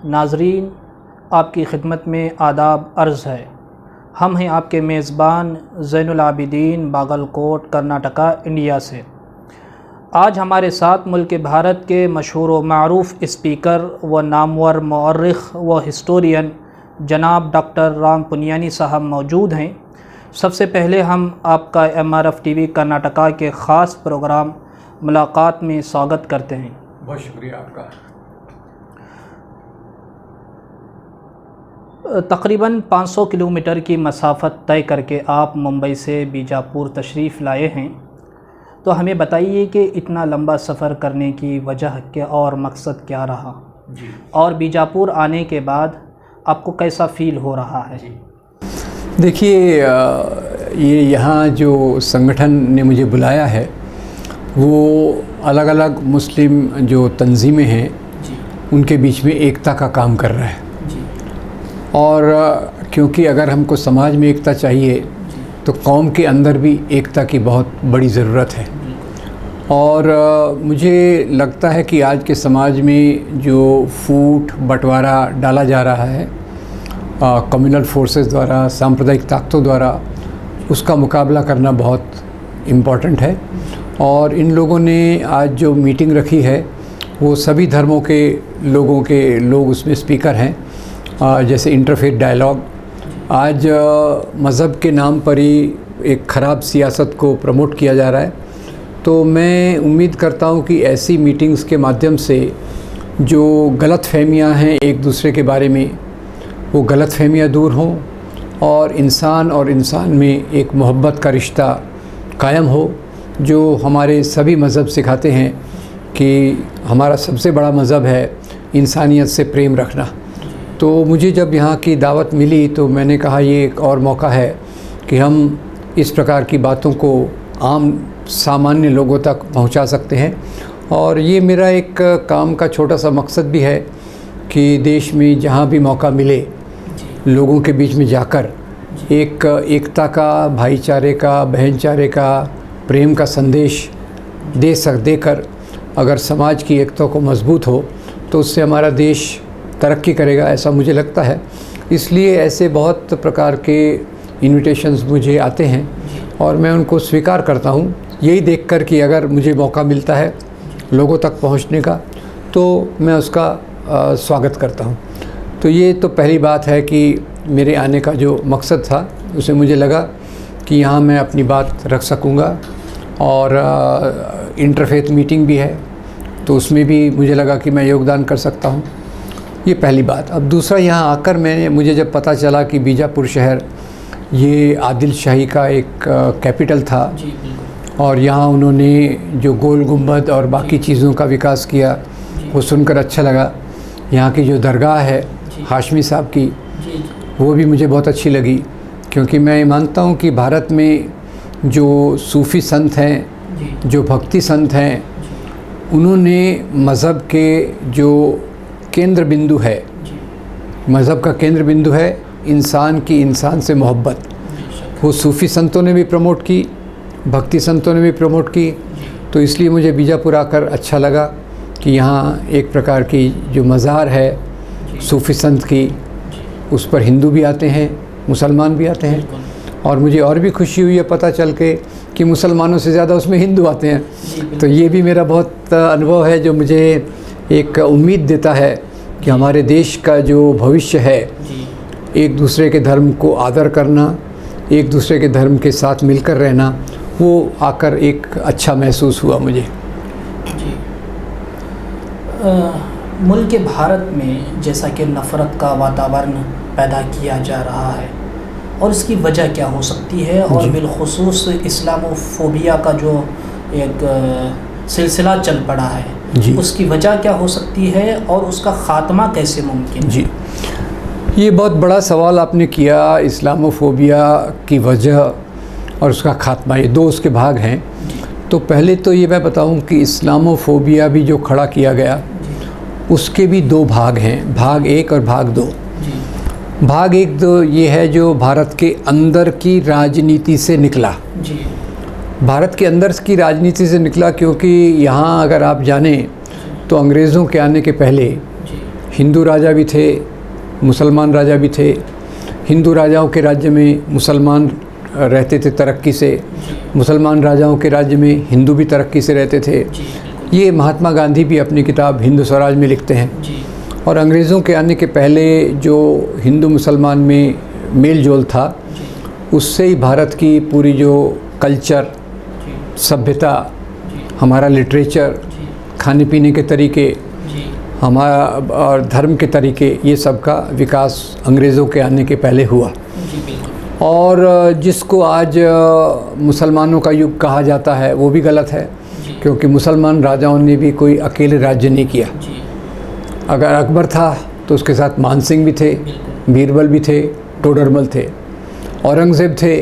नाज़रीन, आपकी खिदमत में आदाब अर्ज़ है। हम हैं आपके मेज़बान ज़ैनुल आबिदीन, बागलकोट, कर्नाटका, इंडिया से। आज हमारे साथ मुल्क भारत के मशहूर व मारूफ़ स्पीकर व नामवर मौर्रिख़ व हिस्टोरियन जनाब डॉक्टर राम पुनियानी साहब मौजूद हैं। सबसे पहले हम आपका MRF TV कर्नाटका के ख़ास प्रोग्राम मुलाकात में स्वागत करते हैं। बहुत शुक्रिया आपका। तकरीबन 500 किलोमीटर की मसाफ़त तय करके आप मुंबई से बीजापुर तशरीफ़ लाए हैं, तो हमें बताइए कि इतना लंबा सफ़र करने की वजह क्या और मकसद क्या रहा जी। और बीजापुर आने के बाद आपको कैसा फ़ील हो रहा है? देखिए, ये यहाँ जो संगठन ने मुझे बुलाया है वो अलग अलग मुस्लिम जो तंजीमें हैं जी। उनके बीच में एकता का काम कर रहा है जी। और क्योंकि अगर हमको समाज में एकता चाहिए तो कौम के अंदर भी एकता की बहुत बड़ी ज़रूरत है। और मुझे लगता है कि आज के समाज में जो फूट बंटवारा डाला जा रहा है कम्युनल फोर्सेस द्वारा, सांप्रदायिक ताकतों द्वारा, उसका मुकाबला करना बहुत इम्पॉर्टेंट है। और इन लोगों ने आज जो मीटिंग रखी है वो सभी धर्मों के लोग उसमें स्पीकर हैं। जैसे इंटरफेथ डायलॉग, आज मज़हब के नाम पर ही एक ख़राब सियासत को प्रमोट किया जा रहा है। तो मैं उम्मीद करता हूँ कि ऐसी मीटिंग्स के माध्यम से जो गलतफहमियाँ हैं एक दूसरे के बारे में, वो गलतफहमियाँ दूर हों और इंसान में एक मोहब्बत का रिश्ता कायम हो, जो हमारे सभी मज़हब सिखाते हैं कि हमारा सबसे बड़ा मज़हब है इंसानियत से प्रेम रखना। तो मुझे जब यहाँ की दावत मिली तो मैंने कहा ये एक और मौका है कि हम इस प्रकार की बातों को आम सामान्य लोगों तक पहुँचा सकते हैं। और ये मेरा एक काम का छोटा सा मकसद भी है कि देश में जहाँ भी मौका मिले लोगों के बीच में जाकर एक एकता का, भाईचारे का, बहनचारे का, प्रेम का संदेश देकर अगर समाज की एकता को मजबूत हो तो उससे हमारा देश तरक्की करेगा, ऐसा मुझे लगता है। इसलिए ऐसे बहुत प्रकार के इन्विटेशंस मुझे आते हैं और मैं उनको स्वीकार करता हूँ, यही देखकर कि अगर मुझे मौका मिलता है लोगों तक पहुँचने का तो मैं उसका स्वागत करता हूँ। तो ये तो पहली बात है कि मेरे आने का जो मकसद था उसे मुझे लगा कि यहाँ मैं अपनी बात रख सकूँगा। और इंटरफेथ मीटिंग भी है तो उसमें भी मुझे लगा कि मैं योगदान कर सकता हूँ। ये पहली बात। अब दूसरा, यहाँ आकर मुझे जब पता चला कि बीजापुर शहर ये आदिल शाही का एक कैपिटल था और यहाँ उन्होंने जो गोल गुंबद और बाकी चीज़ों का विकास किया वो सुनकर अच्छा लगा। यहाँ की जो दरगाह है हाशमी साहब की, वो भी मुझे बहुत अच्छी लगी, क्योंकि मैं मानता हूँ कि भारत में जो सूफ़ी संत हैं, जो भक्ति संत हैं, उन्होंने मज़हब के जो केंद्र बिंदु है, मज़हब का केंद्र बिंदु है इंसान से मोहब्बत, वो सूफ़ी संतों ने भी प्रमोट की, भक्ति संतों ने भी प्रमोट की। तो इसलिए मुझे बीजापुर आकर अच्छा लगा कि यहाँ एक प्रकार की जो मज़ार है सूफ़ी संत की, उस पर हिंदू भी आते हैं, मुसलमान भी आते हैं। और मुझे और भी खुशी हुई है पता चल के कि मुसलमानों से ज़्यादा उसमें हिंदू आते हैं। तो ये भी मेरा बहुत अनुभव है जो मुझे एक उम्मीद देता है कि हमारे देश का जो भविष्य है, एक दूसरे के धर्म को आदर करना, एक दूसरे के धर्म के साथ मिलकर रहना, वो आकर एक अच्छा महसूस हुआ मुझे। जी। मुल्क भारत में जैसा कि नफ़रत का वातावरण पैदा किया जा रहा है और इसकी वजह क्या हो सकती है, और बिलखुसूस इस्लामोफोबिया का जो एक सिलसिला चल पड़ा है, उसकी वजह क्या हो सकती है और उसका ख़ात्मा कैसे मुमकिन है? जी, ये बहुत बड़ा सवाल आपने किया। इस्लामोफोबिया की वजह और उसका ख़ात्मा, ये दो उसके भाग हैं। तो पहले तो ये मैं बताऊं कि इस्लामोफोबिया भी जो खड़ा किया गया उसके भी दो भाग हैं, भाग 1 और भाग 2। भाग 1 तो ये है जो भारत के अंदर की राजनीति से निकला। भारत के अंदर की राजनीति से निकला क्योंकि यहाँ अगर आप जानें तो अंग्रेज़ों के आने के पहले हिंदू राजा भी थे, मुसलमान राजा भी थे। हिंदू राजाओं के राज्य में मुसलमान रहते थे तरक्की से, मुसलमान राजाओं के राज्य में हिंदू भी तरक्की से रहते थे। ये महात्मा गांधी भी अपनी किताब हिंदू स्वराज में लिखते हैं। और अंग्रेज़ों के आने के पहले जो हिंदू मुसलमान में मेल जोल था, उससे ही भारत की पूरी जो कल्चर, सभ्यता, हमारा लिटरेचर, खाने पीने के तरीके, हमारा और धर्म के तरीके, ये सब का विकास अंग्रेज़ों के आने के पहले हुआ। और जिसको आज मुसलमानों का युग कहा जाता है वो भी गलत है, क्योंकि मुसलमान राजाओं ने भी कोई अकेले राज्य नहीं किया। अगर अकबर था तो उसके साथ मान सिंह भी थे, बीरबल भी थे, टोडरमल थे। औरंगज़ेब थे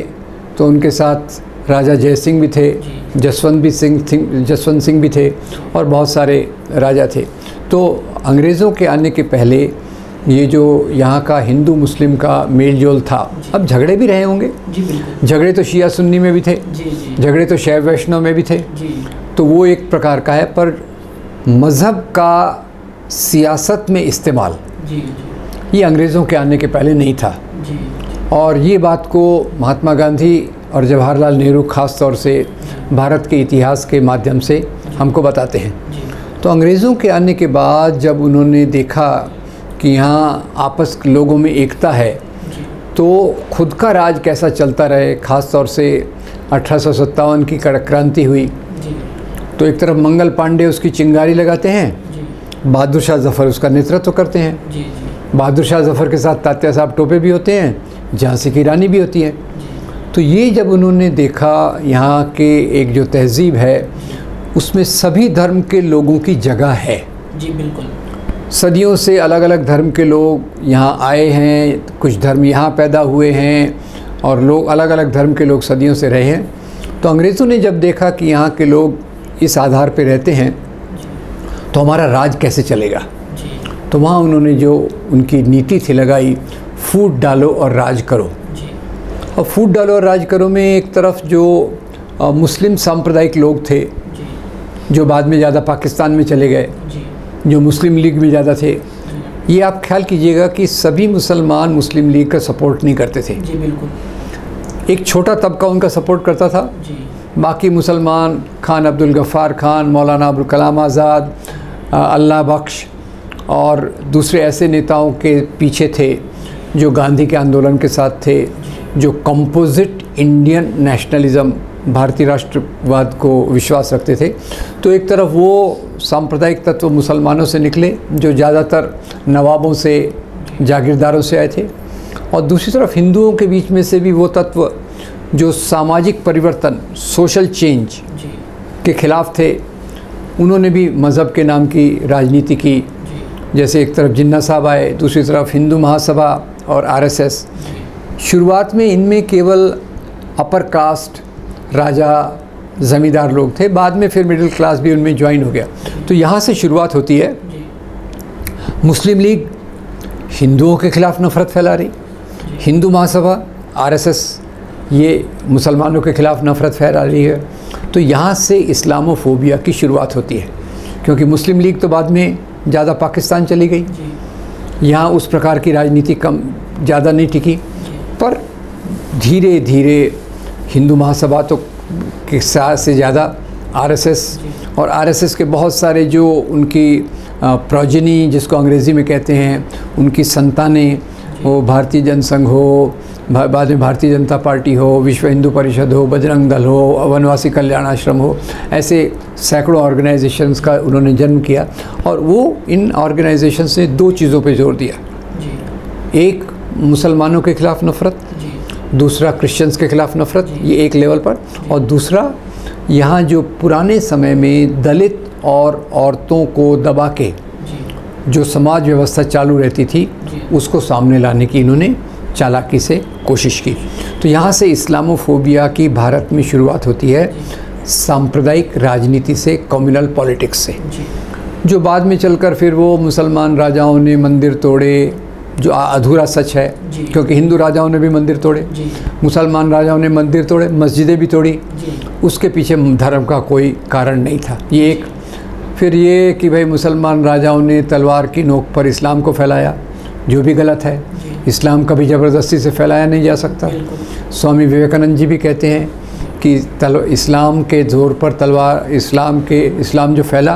तो उनके साथ राजा जय सिंह भी थे, जसवंत सिंह भी थे, और बहुत सारे राजा थे। तो अंग्रेज़ों के आने के पहले ये जो यहाँ का हिंदू मुस्लिम का मेल जोल था, अब झगड़े भी रहे होंगे। झगड़े तो शिया सुन्नी में भी थे, झगड़े तो शैव वैष्णव में भी थे, तो वो एक प्रकार का है। पर मज़हब का सियासत में इस्तेमाल ये अंग्रेज़ों के आने के पहले नहीं था। और ये बात को महात्मा गांधी और जवाहरलाल नेहरू ख़ास तौर से भारत के इतिहास के माध्यम से हमको बताते हैं। तो अंग्रेज़ों के आने के बाद जब उन्होंने देखा कि यहाँ आपस के लोगों में एकता है, तो खुद का राज कैसा चलता रहे। ख़ास तौर से 1857 की कड़क क्रांति हुई, तो एक तरफ मंगल पांडे उसकी चिंगारी लगाते हैं, बहादुर शाह ज़फ़र उसका नेतृत्व करते हैं। बहादुर शाह ज़फ़र के साथ तात्या साहब टोपे भी होते हैं, झांसी की रानी भी होती है। तो ये जब उन्होंने देखा यहाँ के एक जो तहज़ीब है उसमें सभी धर्म के लोगों की जगह है। जी बिल्कुल। सदियों से अलग अलग धर्म के लोग यहाँ आए हैं, कुछ धर्म यहाँ पैदा हुए हैं और लोग अलग अलग धर्म के लोग सदियों से रहे हैं। तो अंग्रेज़ों ने जब देखा कि यहाँ के लोग इस आधार पे रहते हैं तो हमारा राज कैसे चलेगा, तो वहाँ उन्होंने जो उनकी नीति थी लगाई, फूट डालो और राज करो। और फूट डालो और राज करो में एक तरफ जो मुस्लिम सांप्रदायिक लोग थे जो बाद में ज़्यादा पाकिस्तान में चले गए, जो मुस्लिम लीग में ज़्यादा थे, ये आप ख्याल कीजिएगा कि सभी मुसलमान मुस्लिम लीग का सपोर्ट नहीं करते थे। जी बिल्कुल। एक छोटा तबका उनका सपोर्ट करता था। बाकी मुसलमान खान अब्दुल गफ़ार खान, मौलाना अबुल कलाम आज़ाद, अल्लाह बख्श और दूसरे ऐसे नेताओं के पीछे थे जो गांधी के आंदोलन के साथ थे, जो कंपोजिट इंडियन नेशनलिज़म, भारतीय राष्ट्रवाद को विश्वास रखते थे। तो एक तरफ वो सांप्रदायिक तत्व मुसलमानों से निकले जो ज़्यादातर नवाबों से, जागीरदारों से आए थे, और दूसरी तरफ हिंदुओं के बीच में से भी वो तत्व जो सामाजिक परिवर्तन, सोशल चेंज के ख़िलाफ़ थे। उन्होंने भी मज़हब के नाम की राजनीति की। जैसे एक तरफ जिन्ना साहब आए, दूसरी तरफ हिंदू महासभा और आरएसएस। शुरुआत में इनमें केवल अपर कास्ट, राजा, ज़मींदार लोग थे, बाद में फिर मिडिल क्लास भी उनमें ज्वाइन हो गया। तो यहाँ से शुरुआत होती है। मुस्लिम लीग हिंदुओं के ख़िलाफ़ नफ़रत फैला रही, हिंदू महासभा आरएसएस ये मुसलमानों के ख़िलाफ़ नफ़रत फैला रही है। तो यहाँ से इस्लामोफोबिया की शुरुआत होती है, क्योंकि मुस्लिम लीग तो बाद में ज़्यादा पाकिस्तान चली गई, यहाँ उस प्रकार की राजनीति कम ज़्यादा नहीं टिकी। पर धीरे धीरे हिंदू महासभा तो के साथ से ज़्यादा आरएसएस, और आरएसएस के बहुत सारे जो उनकी प्रोजेनी जिसको अंग्रेज़ी में कहते हैं, उनकी संतानें, वो भारतीय जनसंघ हो, बाद में भारतीय जनता पार्टी हो, विश्व हिंदू परिषद हो, बजरंग दल हो, वनवासी कल्याण आश्रम हो, ऐसे सैकड़ों ऑर्गेनाइजेशंस का उन्होंने जन्म किया। और वो इन ऑर्गेनाइजेशंस ने दो चीज़ों पे जोर दिया। एक मुसलमानों के ख़िलाफ़ नफ़रत, दूसरा क्रिश्चियंस के ख़िलाफ़ नफ़रत, ये एक लेवल पर, और दूसरा यहाँ जो पुराने समय में दलित और औरतों को दबा के जो समाज व्यवस्था चालू रहती थी उसको सामने लाने की इन्होंने चालाकी से कोशिश की। तो यहाँ से इस्लामोफोबिया की भारत में शुरुआत होती है, सांप्रदायिक राजनीति से, कम्युनल पॉलिटिक्स से, जो बाद में चलकर फिर वो मुसलमान राजाओं ने मंदिर तोड़े, जो अधूरा सच है, क्योंकि हिंदू राजाओं ने भी मंदिर तोड़े, मुसलमान राजाओं ने मंदिर तोड़े, मस्जिदें भी तोड़ी, उसके पीछे धर्म का कोई कारण नहीं था। ये एक फिर ये कि भाई मुसलमान राजाओं ने तलवार की नोक पर इस्लाम को फैलाया, जो भी गलत है। इस्लाम कभी ज़बरदस्ती से फैलाया नहीं जा सकता। स्वामी विवेकानंद जी भी कहते हैं कि इस्लाम के ज़ोर पर तलवार, इस्लाम जो फैला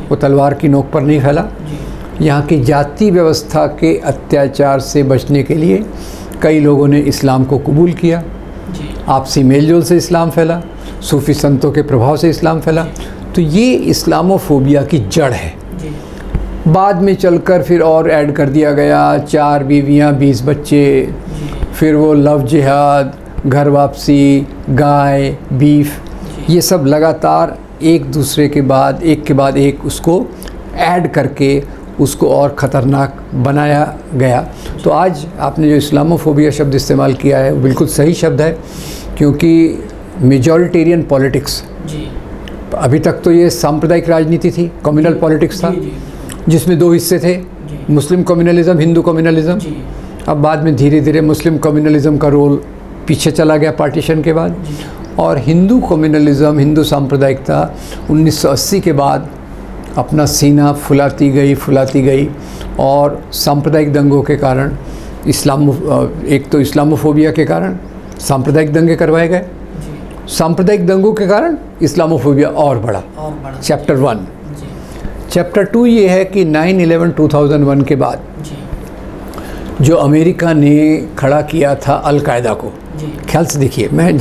वो तलवार की नोक पर नहीं फैला। यहाँ की जाति व्यवस्था के अत्याचार से बचने के लिए कई लोगों ने इस्लाम को कबूल किया। आपसी मेलजोल से इस्लाम फैला, सूफ़ी संतों के प्रभाव से इस्लाम फैला। तो ये इस्लामोफोबिया की जड़ है। बाद में चलकर फिर और ऐड कर दिया गया 4 बीवियाँ 20 बच्चे, फिर वो लव जिहाद, घर वापसी, गाय, बीफ, ये सब लगातार एक दूसरे के बाद एक उसको ऐड करके उसको और ख़तरनाक बनाया गया। तो आज आपने जो इस्लामोफोबिया शब्द इस्तेमाल किया है वो बिल्कुल सही शब्द है, क्योंकि मेजॉरिटेरियन पॉलिटिक्स, अभी तक तो ये सांप्रदायिक राजनीति थी, कम्युनल पॉलिटिक्स था, जिसमें 2 हिस्से थे, मुस्लिम कम्युनलिज़म, हिंदू कम्युनलिज़म। अब बाद में धीरे धीरे मुस्लिम कम्युनलिज़म का रोल पीछे चला गया पार्टीशन के बाद, और हिंदू कम्युनलिज़म, हिंदू सांप्रदायिकता 1980 के बाद अपना सीना फुलाती गई और सांप्रदायिक दंगों के कारण एक तो इस्लामोफोबिया के कारण सांप्रदायिक दंगे करवाए गए, सांप्रदायिक दंगों के कारण इस्लामोफोबिया और बढ़ा। चैप्टर 1। चैप्टर 2 ये है कि 9/11 2001 के बाद जो अमेरिका ने खड़ा किया था अलकायदा को, ख्याल से देखिए, मैं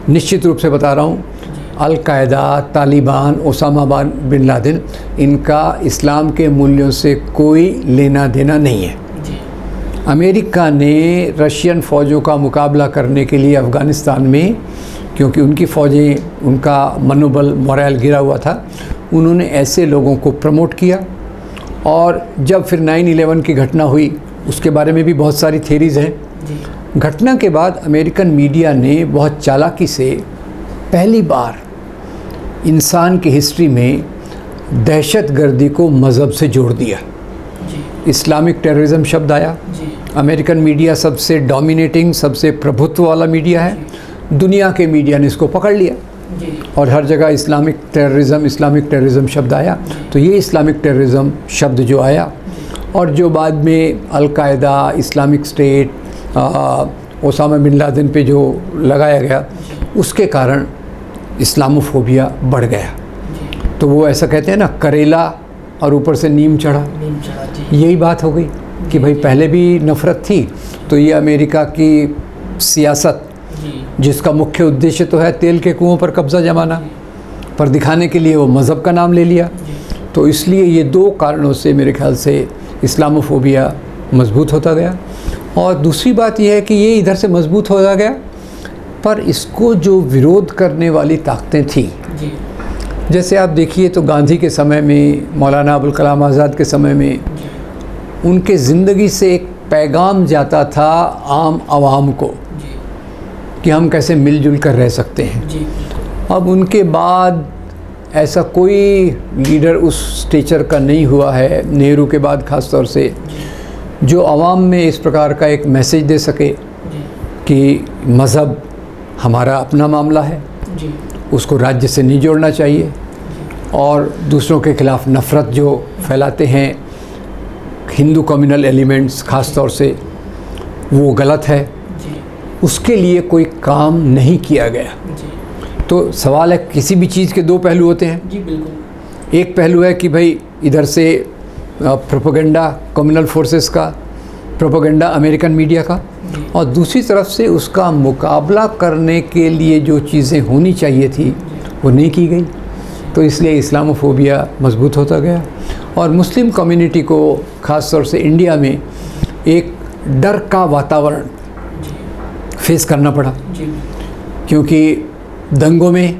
निश्चित रूप से बता रहा हूँ, Al Qaeda, Taliban, Osama bin Laden, इनका इस्लाम के मूल्यों से कोई लेना देना नहीं है। अमेरिका ने रशियन फ़ौजों का मुकाबला करने के लिए अफ़गानिस्तान में, क्योंकि उनकी फ़ौजें, उनका मनोबल, मोरल गिरा हुआ था, उन्होंने ऐसे लोगों को प्रमोट किया। और जब फिर 9/11 की घटना हुई, उसके बारे में भी बहुत सारी थेरीज़ हैं। घटना के बाद अमेरिकन मीडिया ने बहुत चालाकी से पहली बार इंसान की हिस्ट्री में दहशतगर्दी को मज़हब से जोड़ दिया। इस्लामिक टेररिज्म शब्द आया। अमेरिकन मीडिया सबसे डोमिनेटिंग, सबसे प्रभुत्व वाला मीडिया है। दुनिया के मीडिया ने इसको पकड़ लिया और हर जगह इस्लामिक टेररिज्म शब्द आया। तो ये इस्लामिक टेररिज्म शब्द जो आया, और जो बाद में Al Qaeda, Islamic State, Osama bin Laden पे जो लगाया गया, उसके कारण इस्लामोफोबिया बढ़ गया। तो वो ऐसा कहते हैं ना, करेला और ऊपर से नीम चढ़ा, यही बात हो गई कि भाई पहले भी नफ़रत थी, तो ये अमेरिका की सियासत, जिसका मुख्य उद्देश्य तो है तेल के कुओं पर कब्ज़ा जमाना, पर दिखाने के लिए वो मज़हब का नाम ले लिया। तो इसलिए ये 2 कारणों से मेरे ख्याल से इस्लामोफोबिया मजबूत होता गया। और दूसरी बात यह है कि ये इधर से मजबूत होता गया, पर इसको जो विरोध करने वाली ताकतें थी, जैसे आप देखिए तो गांधी के समय में, मौलाना अबुल कलाम आज़ाद के समय में, उनके ज़िंदगी से एक पैगाम जाता था आम आवाम को कि हम कैसे मिलजुल कर रह सकते हैं। अब उनके बाद ऐसा कोई लीडर उस स्टेचर का नहीं हुआ है, नेहरू के बाद ख़ास तौर से, जो आवाम में इस प्रकार का एक मैसेज दे सके कि मज़हब हमारा अपना मामला है, उसको राज्य से नहीं जोड़ना चाहिए, और दूसरों के ख़िलाफ़ नफ़रत जो फैलाते हैं हिंदू कम्युनल एलिमेंट्स ख़ास तौर से, वो गलत है। उसके लिए कोई काम नहीं किया गया। तो सवाल है, किसी भी चीज़ के 2 पहलू होते हैं। जी बिल्कुल। एक पहलू है कि भाई इधर से प्रोपेगेंडा कम्युनल फोर्सेस का, प्रोपेगेंडा अमेरिकन मीडिया का, और दूसरी तरफ से उसका मुकाबला करने के लिए जो चीज़ें होनी चाहिए थी वो नहीं की गई। तो इसलिए इस्लामोफोबिया मजबूत होता गया, और मुस्लिम कम्युनिटी को ख़ास तौर से इंडिया में एक डर का वातावरण फेस करना पड़ा, क्योंकि दंगों में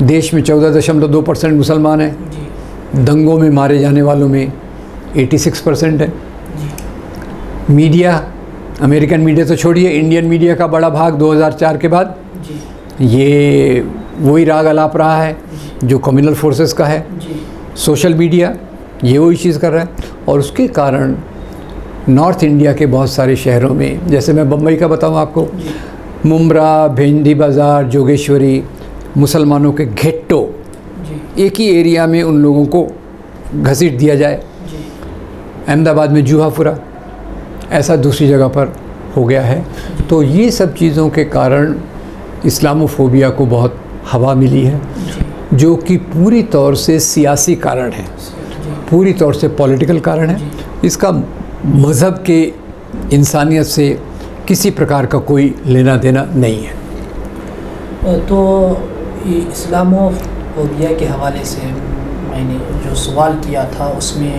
देश में 14.2% मुसलमान हैं, दंगों में मारे जाने वालों में 86% है। मीडिया, अमेरिकन मीडिया तो छोड़िए, इंडियन मीडिया का बड़ा भाग 2004 के बाद ये वही राग अलाप रहा है जो कम्युनल फोर्सेस का है। सोशल मीडिया ये वही चीज़ कर रहा है, और उसके कारण नॉर्थ इंडिया के बहुत सारे शहरों में, जैसे मैं बम्बई का बताऊं आपको, मुंब्रा, भेंडी बाज़ार, जोगेश्वरी, मुसलमानों के घेट्टो एक ही एरिया में उन लोगों को घसीट दिया जाए। अहमदाबाद में जूहापुरा, ऐसा दूसरी जगह पर हो गया है। तो ये सब चीज़ों के कारण इस्लामोफोबिया को बहुत हवा मिली है, जो कि पूरी तौर से सियासी कारण है, पूरी तौर से पॉलिटिकल कारण है। इसका मज़हब के इंसानियत से किसी प्रकार का कोई लेना देना नहीं है। तो इस्लामोफोबिया के हवाले से मैंने जो सवाल किया था उसमें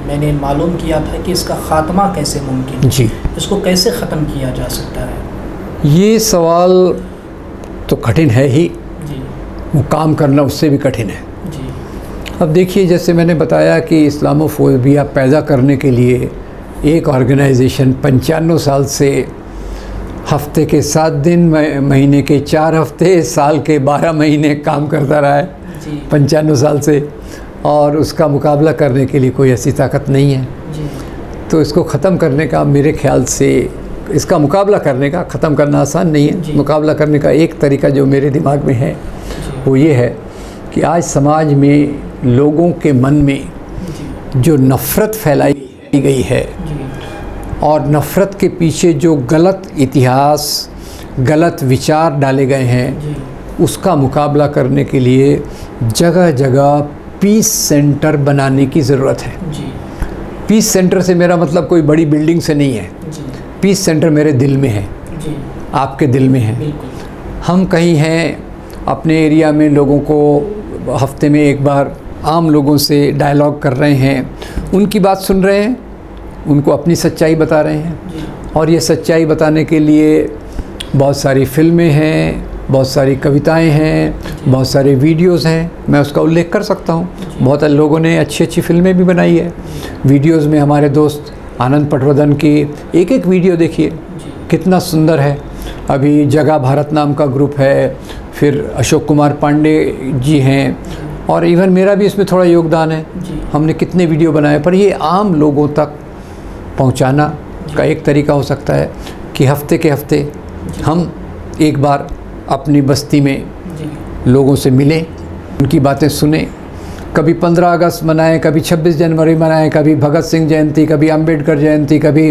मैंने मालूम किया था कि इसका ख़ात्मा कैसे मुमकिन है, जी, इसको कैसे ख़त्म किया जा सकता है। ये सवाल तो कठिन है ही, जी वो काम करना उससे भी कठिन है। जी अब देखिए, जैसे मैंने बताया कि इस्लामोफोबिया पैदा करने के लिए एक ऑर्गेनाइजेशन 95 साल से हफ्ते के 7 दिन, महीने के 4 हफ्ते, साल के 12 महीने काम करता रहा है, 95 साल से, और उसका मुकाबला करने के लिए कोई ऐसी ताकत नहीं है। जी तो इसको ख़त्म करने का मेरे ख़्याल से, इसका मुकाबला करने का, ख़त्म करना आसान नहीं है, मुकाबला करने का एक तरीका जो मेरे दिमाग में है वो ये है कि आज समाज में लोगों के मन में जो नफ़रत फैलाई गई है और नफ़रत के पीछे जो गलत इतिहास, गलत विचार डाले गए हैं, उसका मुकाबला करने के लिए जगह जगह पीस सेंटर बनाने की ज़रूरत है। पीस सेंटर से मेरा मतलब कोई बड़ी बिल्डिंग से नहीं है। पीस सेंटर मेरे दिल में है, आपके दिल में है। हम कहीं हैं अपने एरिया में, लोगों को हफ्ते में एक बार आम लोगों से डायलॉग कर रहे हैं, उनकी बात सुन रहे हैं, उनको अपनी सच्चाई बता रहे हैं। और ये सच्चाई बताने के लिए बहुत सारी फिल्में हैं, बहुत सारी कविताएं हैं, बहुत सारे वीडियोस हैं, मैं उसका उल्लेख कर सकता हूँ। बहुत लोगों ने अच्छी अच्छी फिल्में भी बनाई है। वीडियोस में हमारे दोस्त आनंद पटवर्धन की एक एक वीडियो देखिए, कितना सुंदर है। अभी जगा भारत नाम का ग्रुप है, फिर अशोक कुमार पांडे जी हैं, और इवन मेरा भी इसमें थोड़ा योगदान है। हमने कितने वीडियो बनाए। पर ये आम लोगों तक पहुंचाना का एक तरीका हो सकता है कि हफ्ते के हफ्ते हम एक बार अपनी बस्ती में लोगों से मिलें, उनकी बातें सुने। कभी 15 अगस्त मनाएं, कभी 26 जनवरी मनाएं, कभी भगत सिंह जयंती, कभी अंबेडकर जयंती, कभी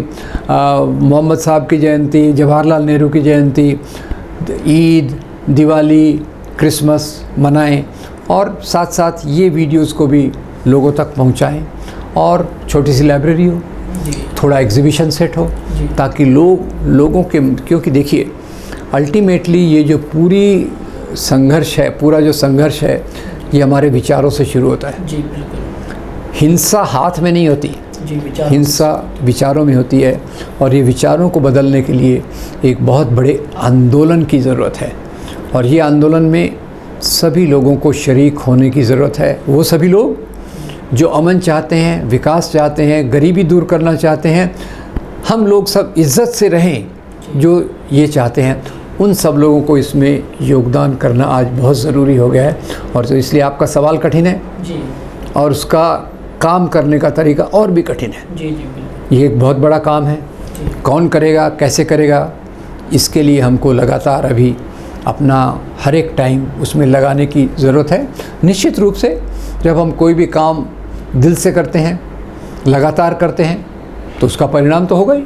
मोहम्मद साहब की जयंती, जवाहरलाल नेहरू की जयंती, ईद, दिवाली, क्रिसमस मनाएं, और साथ साथ ये वीडियोस को भी लोगों तक पहुंचाएं। और छोटी सी लाइब्रेरी हो, थोड़ा एग्जीबिशन सेट हो, ताकि लोगों के, क्योंकि देखिए अल्टीमेटली ये जो पूरी संघर्ष है, पूरा जो संघर्ष है, ये हमारे विचारों से शुरू होता है। जी बिल्कुल। हिंसा हाथ में नहीं होती, हिंसा विचारों में होती है। और ये विचारों को बदलने के लिए एक बहुत बड़े आंदोलन की ज़रूरत है, और ये आंदोलन में सभी लोगों को शरीक होने की ज़रूरत है। वो सभी लोग जो अमन चाहते हैं, विकास चाहते हैं, गरीबी दूर करना चाहते हैं, हम लोग सब इज़्ज़त से रहें, जो ये चाहते हैं, उन सब लोगों को इसमें योगदान करना आज बहुत ज़रूरी हो गया है। और तो इसलिए आपका सवाल कठिन है जी, और उसका काम करने का तरीका और भी कठिन है। जी जी बिल्कुल। ये एक बहुत बड़ा काम है। कौन करेगा, कैसे करेगा, इसके लिए हमको लगातार अभी अपना हर एक टाइम उसमें लगाने की ज़रूरत है। निश्चित रूप से जब हम कोई भी काम दिल से करते हैं, लगातार करते हैं, तो उसका परिणाम तो होगा ही।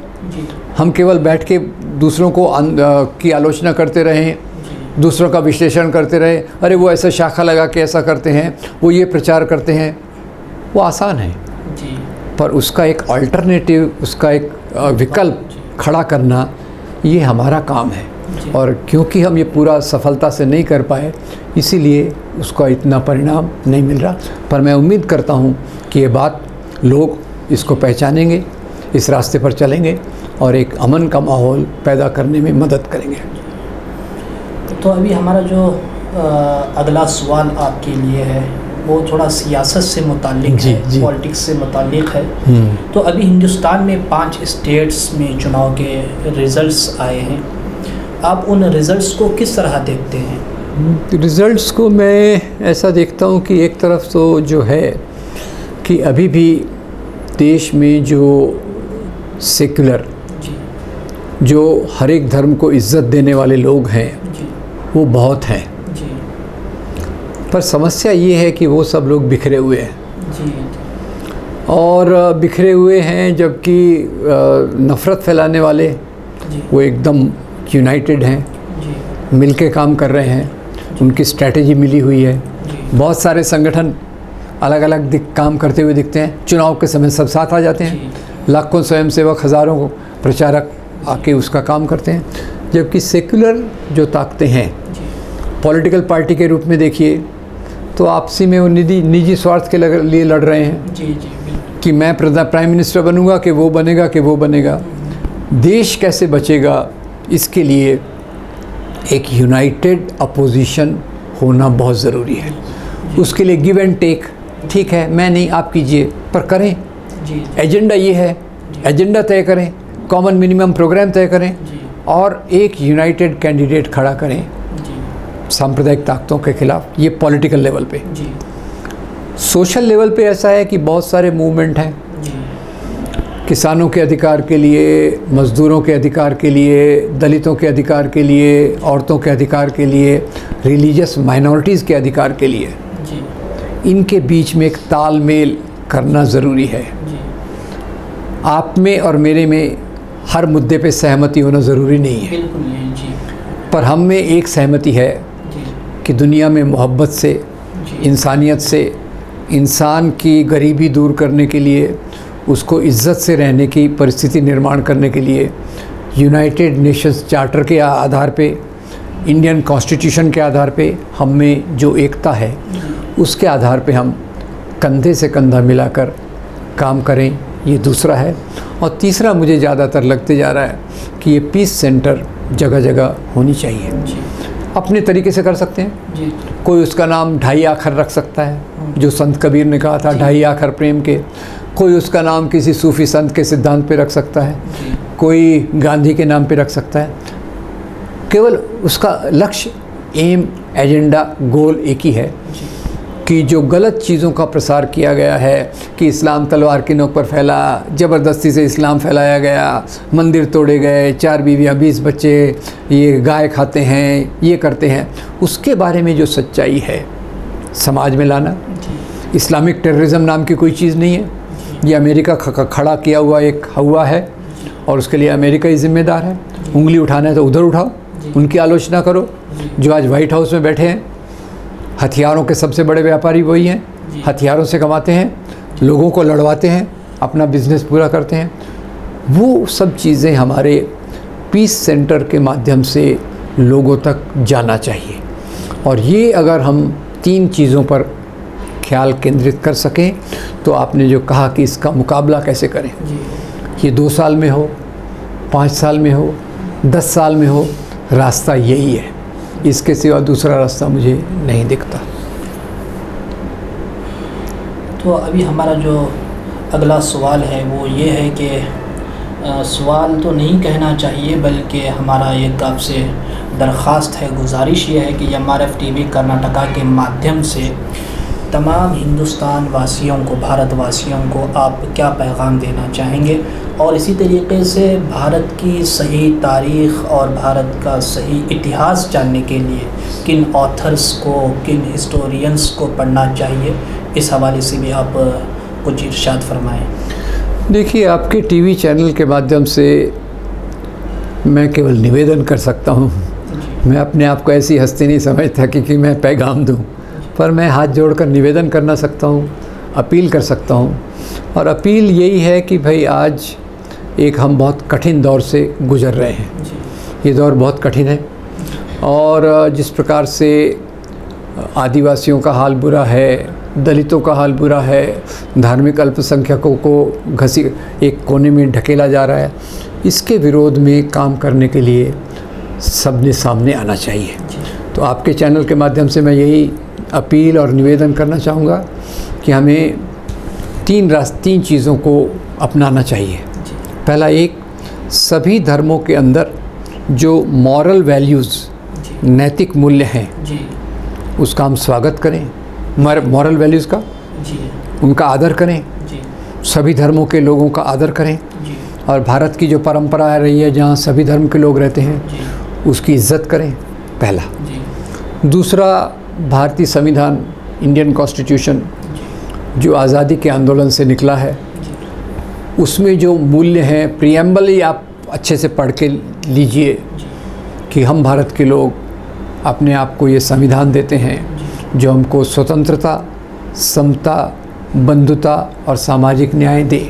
हम केवल बैठ के दूसरों को की आलोचना करते रहें, दूसरों का विश्लेषण करते रहे, अरे वो ऐसा शाखा लगा के ऐसा करते हैं, वो ये प्रचार करते हैं, वो आसान है। पर उसका एक अल्टरनेटिव, उसका एक विकल्प खड़ा करना, ये हमारा काम है। और क्योंकि हम ये पूरा सफलता से नहीं कर पाए, इसीलिए उसका इतना परिणाम नहीं मिल रहा। पर मैं उम्मीद करता हूँ कि ये बात लोग इसको पहचानेंगे, इस रास्ते पर चलेंगे और एक अमन का माहौल पैदा करने में मदद करेंगे। तो अभी हमारा जो अगला सवाल आपके लिए है वो थोड़ा सियासत से मुताल्लिक़ है, पॉलिटिक्स से मुताल्लिक़ है। तो अभी हिंदुस्तान में 5 स्टेट्स में चुनाव के रिज़ल्ट्स आए हैं, आप उन रिज़ल्ट्स को किस तरह देखते हैं? रिज़ल्ट्स को मैं ऐसा देखता हूँ कि एक तरफ तो जो है कि अभी भी देश में जो सेक्युलर, जो हर एक धर्म को इज़्ज़त देने वाले लोग हैं, वो बहुत हैं। पर समस्या ये है कि वो सब लोग बिखरे हुए हैं जी और बिखरे हुए हैं, जबकि नफ़रत फैलाने वाले जी वो एकदम यूनाइटेड हैं, जी मिलके काम कर रहे हैं, उनकी स्ट्रैटेजी मिली हुई है। जी बहुत सारे संगठन अलग अलग काम करते हुए दिखते हैं, चुनाव के समय सब साथ आ जाते हैं, लाखों स्वयंसेवक, हज़ारों प्रचारक आके उसका काम करते हैं। जबकि सेकुलर जो ताकतें हैं, पॉलिटिकल पार्टी के रूप में देखिए तो आपसी में वो निजी स्वार्थ के लिए लड़ रहे हैं जी जी बिल्कुल। कि मैं प्राइम मिनिस्टर बनूंगा, कि वो बनेगा, कि वो बनेगा। देश कैसे बचेगा, इसके लिए एक यूनाइटेड अपोजिशन होना बहुत ज़रूरी है। उसके लिए गिव एंड टेक, ठीक है मैं नहीं आप कीजिए, पर करें। जी एजेंडा ये है, एजेंडा तय करें, कॉमन मिनिमम प्रोग्राम तय करें जी और एक यूनाइटेड कैंडिडेट खड़ा करें जी सांप्रदायिक ताकतों के खिलाफ। ये पॉलिटिकल लेवल पे। जी सोशल लेवल पे ऐसा है कि बहुत सारे मूवमेंट हैं, जी किसानों के अधिकार के लिए, मज़दूरों के अधिकार के लिए, दलितों के अधिकार के लिए, औरतों के अधिकार के लिए, रिलीजियस माइनॉरिटीज़ के अधिकार के लिए। जी इनके बीच में एक तालमेल करना ज़रूरी है। जी आप में और मेरे में हर मुद्दे पे सहमति होना ज़रूरी नहीं है, बिल्कुल नहीं। जी पर हम में एक सहमति है जी कि दुनिया में मोहब्बत से, जी इंसानियत से, इंसान की गरीबी दूर करने के लिए, उसको इज़्ज़त से रहने की परिस्थिति निर्माण करने के लिए यूनाइटेड नेशंस चार्टर के आधार पे, इंडियन कॉन्स्टिट्यूशन के आधार पे हम में जो एकता है, उसके आधार पे हम कंधे से कंधा मिलाकर काम करें, ये दूसरा है। और तीसरा मुझे ज़्यादातर लगते जा रहा है कि ये पीस सेंटर जगह जगह होनी चाहिए। जी अपने तरीके से कर सकते हैं। जी कोई उसका नाम ढाई आखर रख सकता है, जो संत कबीर ने कहा था, ढाई आखर प्रेम के। कोई उसका नाम किसी सूफी संत के सिद्धांत पे रख सकता है, जी कोई गांधी के नाम पे रख सकता है। केवल उसका लक्ष्य, एम, एजेंडा, गोल एक ही है जी कि जो गलत चीज़ों का प्रसार किया गया है कि इस्लाम तलवार की नोक पर फैला, ज़बरदस्ती से इस्लाम फैलाया गया, मंदिर तोड़े गए, 4 बीवियाँ 20 बच्चे, ये गाय खाते हैं, ये करते हैं, उसके बारे में जो सच्चाई है समाज में लाना। इस्लामिक टेररिज्म नाम की कोई चीज़ नहीं है, ये अमेरिका खड़ा किया हुआ एक हवा है और उसके लिए अमेरिका ही ज़िम्मेदार है। उंगली उठाना है तो उधर उठाओ, उनकी आलोचना करो। जो आज वाइट हाउस में बैठे हैं, हथियारों के सबसे बड़े व्यापारी वही हैं, हथियारों से कमाते हैं, लोगों को लड़वाते हैं, अपना बिजनेस पूरा करते हैं। वो सब चीज़ें हमारे पीस सेंटर के माध्यम से लोगों तक जाना चाहिए। और ये अगर हम 3 चीज़ों पर ख्याल केंद्रित कर सकें तो आपने जो कहा कि इसका मुकाबला कैसे करें, ये 2 साल में हो, 5 साल में हो, 10 साल में हो, रास्ता यही है। इसके सिवा दूसरा रास्ता मुझे नहीं दिखता। तो अभी हमारा जो अगला सवाल है वो ये है कि सवाल तो नहीं कहना चाहिए, बल्कि हमारा एक आपसे दरख्वास्त है, गुजारिश ये है कि MRF TV कर्नाटका के माध्यम से तमाम हिंदुस्तान वासियों को, भारतवासियों को आप क्या पैगाम देना चाहेंगे, और इसी तरीके से भारत की सही तारीख़ और भारत का सही इतिहास जानने के लिए किन ऑथर्स को, किन हिस्टोरियंस को पढ़ना चाहिए, इस हवाले से भी आप कुछ इरशाद फरमाएं। देखिए, आपके टीवी चैनल के माध्यम से मैं केवल निवेदन कर सकता हूँ। मैं अपने आप को ऐसी हस्ती नहीं समझता कि मैं पैगाम दूँ, पर मैं हाथ जोड़कर निवेदन करना सकता हूँ, अपील कर सकता हूँ। और अपील यही है कि भाई आज एक हम बहुत कठिन दौर से गुज़र रहे हैं। ये दौर बहुत कठिन है और जिस प्रकार से आदिवासियों का हाल बुरा है, दलितों का हाल बुरा है, धार्मिक अल्पसंख्यकों को एक कोने में ढकेला जा रहा है, इसके विरोध में काम करने के लिए सबने सामने आना चाहिए। तो आपके चैनल के माध्यम से मैं यही अपील और निवेदन करना चाहूँगा कि हमें 3 चीज़ों को अपनाना चाहिए। पहला, एक, सभी धर्मों के अंदर जो मॉरल वैल्यूज़, नैतिक मूल्य हैं, उसका हम स्वागत करें। मॉरल वैल्यूज़ का उनका आदर करें, सभी धर्मों के लोगों का आदर करें। और भारत की जो परंपरा रही है जहाँ सभी धर्म के लोग रहते हैं, उसकी इज़्ज़त करें, पहला। दूसरा, भारतीय संविधान, इंडियन कॉन्स्टिट्यूशन जो आज़ादी के आंदोलन से निकला है, उसमें जो मूल्य हैं, प्रियम्बल ही आप अच्छे से पढ़ के लीजिए कि हम भारत के लोग अपने आप को ये संविधान देते हैं जो हमको स्वतंत्रता, समता, बंधुता और सामाजिक न्याय दे।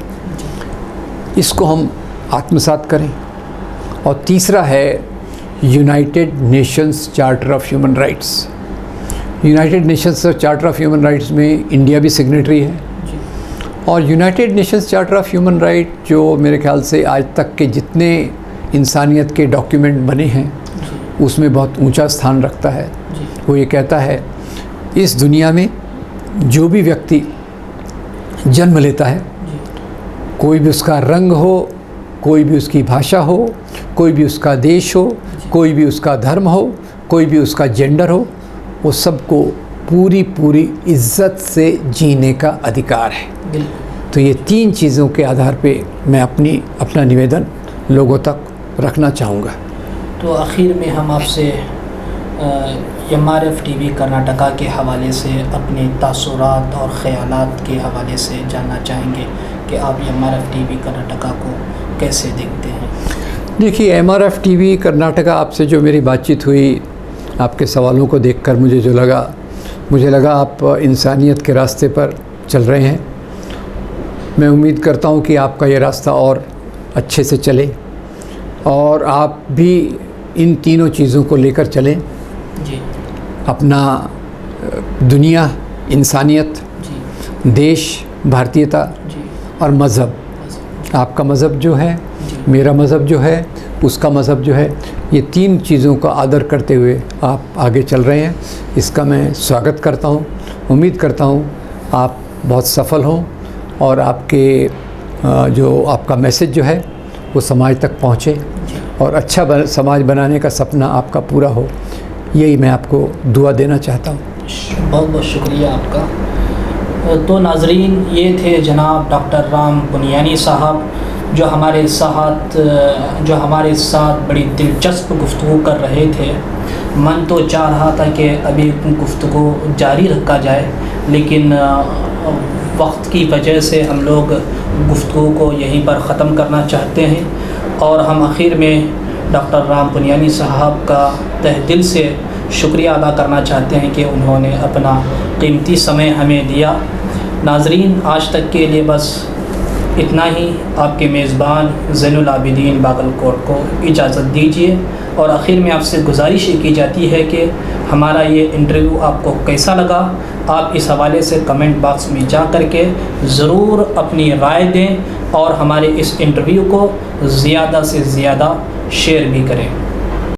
इसको हम आत्मसात करें। और तीसरा है United Nations charter of human rights. United Nations charter of human rights में इंडिया भी सिग्नेटरी है। और United Nations charter of human right जो मेरे ख्याल से आज तक के जितने इंसानियत के डॉक्यूमेंट बने हैं उसमें बहुत ऊंचा स्थान रखता है। वो ये कहता है, इस दुनिया में जो भी व्यक्ति जन्म लेता है, कोई भी उसका रंग हो, कोई भी उसकी भाषा हो, कोई भी उसका देश हो, कोई भी उसका धर्म हो, कोई भी उसका जेंडर हो, वो सबको पूरी इज्जत से जीने का अधिकार है। तो ये 3 चीज़ों के आधार पे मैं अपना निवेदन लोगों तक रखना चाहूँगा। तो आखिर में हम आपसे MRF TV कर्नाटका के हवाले से अपने तासुरात और ख़यालात के हवाले से जानना चाहेंगे कि आप MRF TV कर्नाटका को कैसे देखते हैं? देखिए, MRF TV कर्नाटका आपसे जो मेरी बातचीत हुई, आपके सवालों को देखकर मुझे लगा आप इंसानियत के रास्ते पर चल रहे हैं। मैं उम्मीद करता हूँ कि आपका ये रास्ता और अच्छे से चले और आप भी इन तीनों चीज़ों को लेकर चलें जी। अपना दुनिया, इंसानियत, जी। देश, भारतीयता जी। और मज़हब। आपका मज़हब जो है, मेरा मज़हब जो है, उसका मज़हब जो है, ये 3 चीज़ों का आदर करते हुए आप आगे चल रहे हैं। इसका मैं स्वागत करता हूँ। उम्मीद करता हूँ आप बहुत सफल हों और आपके जो आपका मैसेज जो है वो समाज तक पहुँचे और अच्छा समाज बनाने का सपना आपका पूरा हो। यही मैं आपको दुआ देना चाहता हूँ। बहुत बहुत शुक्रिया आपका। तो नाजरीन, ये थे जनाब डॉक्टर राम पुनियानी साहब जो हमारे साथ बड़ी दिलचस्प गुफ्तगू कर रहे थे। मन तो चाह रहा था कि अभी गुफ्तगू जारी रखा जाए, लेकिन वक्त की वजह से हम लोग गुफ्तगू को यहीं पर ख़त्म करना चाहते हैं। और हम आखिर में डॉक्टर राम पुनियानी साहब का तहे दिल से शुक्रिया अदा करना चाहते हैं कि उन्होंने अपना कीमती समय हमें दिया। नाजरीन, आज तक के लिए बस इतना ही। आपके मेज़बान ज़ैनुल आबिदीन बागलकोट को इजाज़त दीजिए। और आखिर में आपसे गुजारिश की जाती है कि हमारा ये इंटरव्यू आपको कैसा लगा, आप इस हवाले से कमेंट बॉक्स में जा कर के ज़रूर अपनी राय दें और हमारे इस इंटरव्यू को ज़्यादा से ज़्यादा शेयर भी करें।